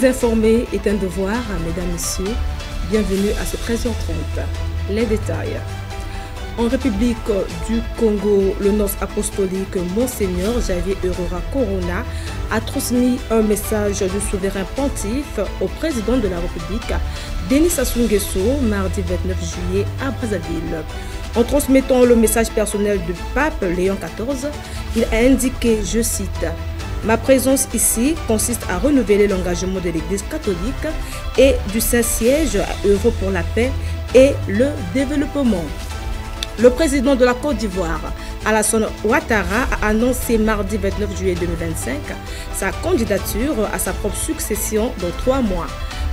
Vous informer est un devoir, mesdames, messieurs. Bienvenue à ce 13h30. Les détails. En République du Congo, le nonce apostolique Monseigneur Javier Aurora Corona a transmis un message du souverain pontife au président de la République, Denis Sassou Nguesso, mardi 29 juillet à Brazzaville. En transmettant le message personnel du pape Léon XIV, il a indiqué, je cite, « Ma présence ici consiste à renouveler l'engagement de l'Église catholique et du Saint-Siège à œuvrer pour la paix et le développement. » Le président de la Côte d'Ivoire, Alassane Ouattara, a annoncé mardi 29 juillet 2025 sa candidature à sa propre succession dans 3 mois.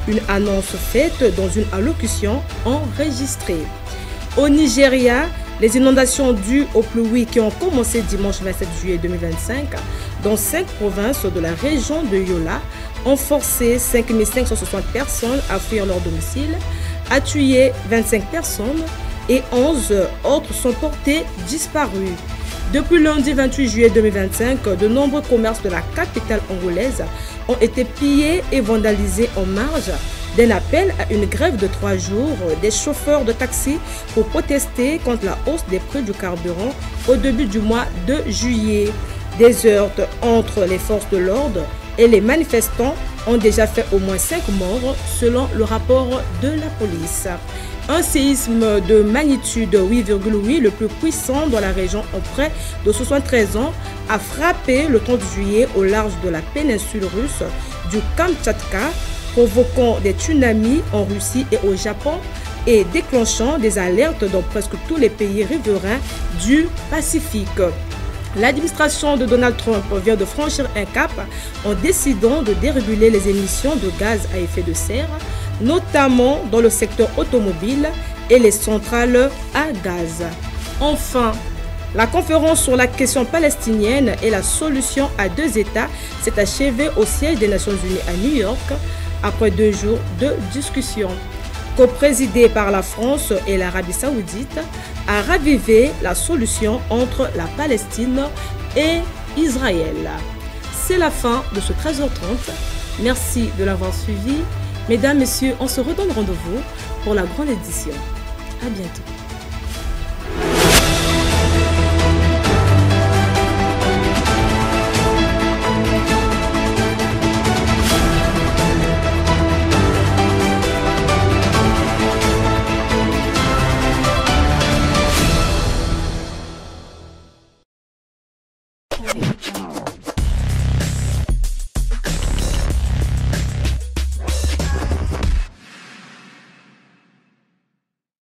Une annonce faite dans une allocution enregistrée. Au Nigeria, les inondations dues aux pluies qui ont commencé dimanche 27 juillet 2025 dans 5 provinces de la région de Yola ont forcé 5 560 personnes à fuir leur domicile, a tué 25 personnes et 11 autres sont portés disparus. Depuis lundi 28 juillet 2025, de nombreux commerces de la capitale angolaise ont été pillés et vandalisés en marge d'un appel à une grève de 3 jours des chauffeurs de taxi pour protester contre la hausse des prix du carburant au début du mois de juillet. Des heurts entre les forces de l'ordre et les manifestants ont déjà fait au moins 5 morts selon le rapport de la police. Un séisme de magnitude 8,8, le plus puissant dans la région en près de 73 ans, a frappé le 30 juillet au large de la péninsule russe du Kamtchatka, provoquant des tsunamis en Russie et au Japon et déclenchant des alertes dans presque tous les pays riverains du Pacifique. L'administration de Donald Trump vient de franchir un cap en décidant de déréguler les émissions de gaz à effet de serre, notamment dans le secteur automobile et les centrales à gaz. Enfin, la conférence sur la question palestinienne et la solution à 2 États s'est achevée au siège des Nations Unies à New York après 2 jours de discussion. Co-présidée par la France et l'Arabie Saoudite, a ravivé la solution entre la Palestine et Israël. C'est la fin de ce 13h30. Merci de l'avoir suivi. Mesdames, Messieurs, on se redonne rendez-vous pour la grande édition. À bientôt. Thank you.